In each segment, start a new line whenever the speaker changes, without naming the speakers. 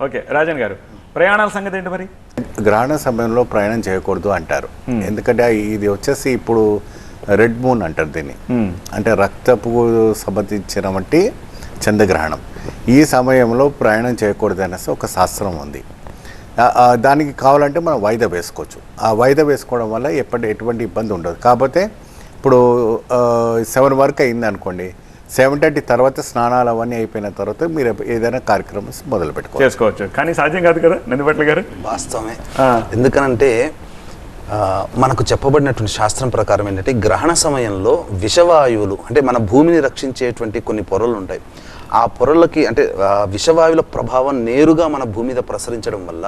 Okay Rajan గారు, ప్రయాణాల సంగతి ఏంటి మరి?
గ్రహణ సమయంలో ప్రయాణం చేయకూడదు అంటారు. ఎందుకంటే ఇది వచ్చేసి ఇప్పుడు రెడ్ మూన్ అంటారు దీన్ని. అంటే రక్తపు సంబంధించినటువంటి చంద్రగ్రహణం. ఈ సమయంలో ప్రయాణం చేయకూడదు అనేసి ఒక శాస్త్రం ఉంది. దానికి కావాలంటే మనం వాయిదా వేసుకోవచ్చు. ఆ వాయిదా వేసుకోవడం వల్ల ఎటువంటి ఇబ్బంది ఉండదు. కాకపోతే ఇప్పుడు 7 వరకు అయింది అనుకోండి, 7:30 తర్వాత స్నానాలు అవన్నీ అయిపోయిన తర్వాత మీరు ఏదైనా కార్యక్రమం మొదలు
చేసుకోవచ్చు. కానీ సాధ్యం కాదు కదా నందిపట్ల గారు?
వాస్తవమే. ఎందుకనంటే మనకు చెప్పబడినటువంటి శాస్త్రం ప్రకారం ఏంటంటే గ్రహణ సమయంలో విషవాయువులు అంటే మన భూమిని రక్షించేటువంటి కొన్ని పొరలు ఉంటాయి. ఆ పొరలకి అంటే విషవాయువుల ప్రభావం నేరుగా మన భూమి మీద ప్రసరించడం వల్ల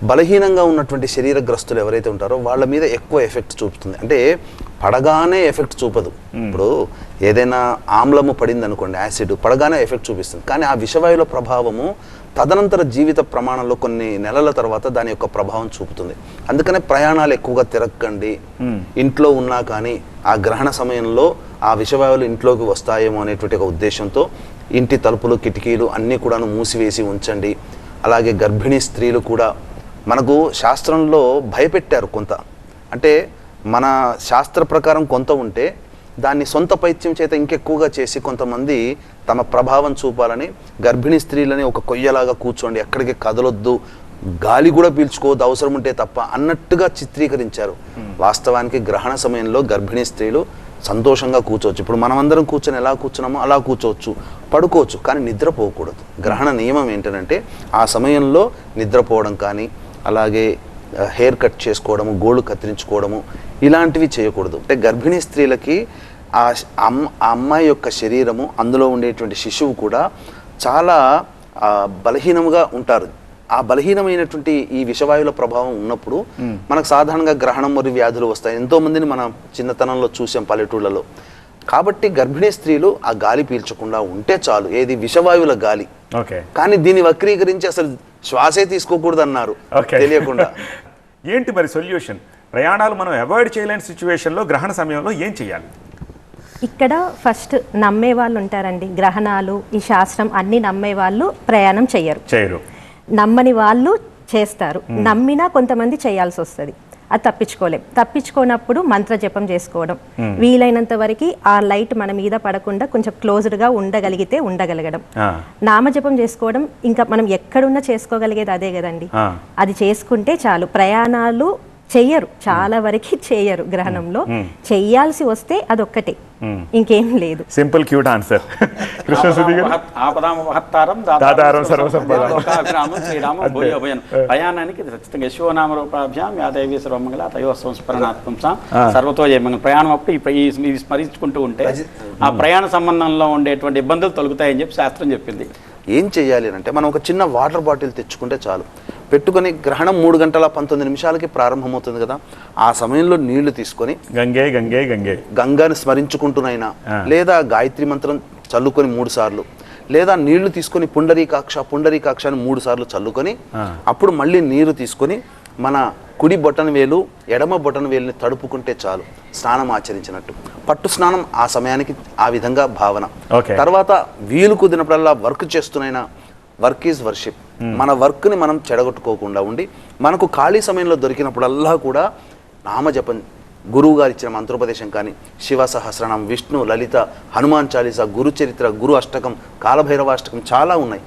బలహీనంగా ఉన్నటువంటి శరీరగ్రస్తులు ఎవరైతే ఉంటారో వాళ్ళ మీద ఎక్కువ ఎఫెక్ట్ చూపుతుంది. అంటే పడగానే ఎఫెక్ట్ చూపదు. ఇప్పుడు ఏదైనా ఆమ్లము పడింది అనుకోండి, యాసిడ్ పడగానే ఎఫెక్ట్ చూపిస్తుంది. కానీ ఆ విషవాయువుల ప్రభావము తదనంతర జీవిత ప్రమాణంలో కొన్ని నెలల తర్వాత దాని యొక్క ప్రభావం చూపుతుంది. అందుకనే ప్రయాణాలు ఎక్కువగా తిరగకండి. ఇంట్లో ఉన్నా కానీ ఆ గ్రహణ సమయంలో ఆ విషవాయువులు ఇంట్లోకి వస్తాయేమో అనేటువంటి ఒక ఉద్దేశంతో ఇంటి తలుపులు కిటికీలు అన్నీ కూడాను మూసివేసి ఉంచండి. అలాగే గర్భిణీ స్త్రీలు కూడా మనకు శాస్త్రంలో భయపెట్టారు కొంత. అంటే మన శాస్త్ర ప్రకారం కొంత ఉంటే దాన్ని సొంత పైత్యం చేత ఇంకెక్కువగా చేసి కొంతమంది తమ ప్రభావం చూపాలని గర్భిణీ స్త్రీలని ఒక కొయ్యలాగా కూర్చోండి, ఎక్కడికి కదలొద్దు, గాలి కూడా పీల్చుకోవద్దు అవసరం ఉంటే తప్ప అన్నట్టుగా చిత్రీకరించారు. వాస్తవానికి గ్రహణ సమయంలో గర్భిణీ స్త్రీలు సంతోషంగా కూర్చోవచ్చు. ఇప్పుడు మనమందరం కూర్చొని ఎలా కూర్చున్నామో అలా కూర్చోవచ్చు, పడుకోవచ్చు, కానీ నిద్రపోకూడదు. గ్రహణ నియమం ఏంటంటే ఆ సమయంలో నిద్రపోవడం కానీ అలాగే హెయిర్ కట్ చేసుకోవడము, గోళ్ళు కత్తిరించుకోవడము ఇలాంటివి చేయకూడదు. అంటే గర్భిణీ స్త్రీలకి ఆ అమ్మాయి యొక్క శరీరము, అందులో ఉండేటువంటి శిశువు కూడా చాలా బలహీనముగా ఉంటారు. ఆ బలహీనమైనటువంటి ఈ విషవాయువుల ప్రభావం ఉన్నప్పుడు మనకు సాధారణంగా గ్రహణం మరియు వ్యాధులు వస్తాయి. ఎంతో మందిని మనం చిన్నతనంలో చూసాం పల్లెటూళ్ళలో. కాబట్టి గర్భిణీ స్త్రీలు ఆ గాలి పీల్చకుండా ఉంటే చాలు. ఏది విషవాయువుల గాలి. కానీ దీన్ని వక్రీకరించి అసలు శ్వాసే తీసుకోకూడదు అన్నారు తెలియకుండా.
ఏంటి మరి సొల్యూషన్? ప్రయాణాలు మనం అవాయిడ్ చేయలేని సిచ్యువేషన్లో గ్రహణ సమయంలో ఏం చేయాలి?
ఇక్కడ ఫస్ట్ నమ్మే వాళ్ళు ఉంటారండి. గ్రహణాలు ఈ శాస్త్రం అన్ని నమ్మే వాళ్ళు ప్రయాణం చేయరు. నమ్మని వాళ్ళు చేస్తారు. నమ్మినా కొంతమంది చేయాల్సి వస్తుంది. అది తప్పించుకోనప్పుడు మంత్ర జపం చేసుకోవడం, వీలైనంత వరకు ఆ లైట్ మన మీద పడకుండా కొంచెం క్లోజ్డ్గా ఉండగలిగితే ఉండగలగడం, నామజపం చేసుకోవడం. ఇంకా మనం ఎక్కడున్నా చేసుకోగలిగేది అదే కదండి. అది చేసుకుంటే చాలు. ప్రయాణాలు చెయ్యరు, చాలా వరకు చేయరు. గ్రహణంలో చెయ్యాల్సి వస్తే అదొక్కటే, ఇంకేం లేదు.
Simple cute answer.
ప్రయాణానికి ఖచ్చితంగా యశోనామ రూపాభ్యాం యాదవి సర్వమంగళ తయో సంస్మరణాత్మసాం సర్వతో జయమంగళం. ప్రయాణం అప్పుడు ఇది స్మరించుకుంటూ ఉంటే ఆ ప్రయాణ సంబంధంలో ఉండేటువంటి ఇబ్బందులు తొలగుతాయని చెప్పి శాస్త్రం చెప్పింది.
ఏం చెయ్యాలి అంటే మనం ఒక చిన్న వాటర్ బాటిల్ తెచ్చుకుంటే చాలు. పెట్టుకొని గ్రహణం 3:19 ప్రారంభమవుతుంది కదా, ఆ సమయంలో నీళ్లు తీసుకొని గంగాని స్మరించుకుంటూనైనా లేదా గాయత్రి మంత్రం చల్లుకొని 3 సార్లు, లేదా నీళ్లు తీసుకొని పుండరీకాక్ష అని 3 సార్లు చల్లుకొని అప్పుడు మళ్ళీ నీరు తీసుకొని మన కుడి బొటన వేలు ఎడమ బొటన వేలుని తడుపుకుంటే చాలు, స్నానం ఆచరించినట్టు. పట్టు స్నానం ఆ సమయానికి ఆ విధంగా భావన. తర్వాత వీలు కుదిరినప్పుడల్లా వర్క్ చేస్తున్నైనా వర్క్ ఈజ్ వర్షిప్. మన వర్క్ని మనం చెడగొట్టుకోకుండా ఉండి మనకు ఖాళీ సమయంలో దొరికినప్పుడల్లా కూడా నామజపం, గురువు గారు ఇచ్చిన మంత్రోపదేశం కానీ, శివ సహస్రనామం, విష్ణు, లలిత, హనుమాన్ చాలీసా, గురు చరిత్ర, గురు అష్టకం, కాలభైరవాష్టకం చాలా ఉన్నాయి.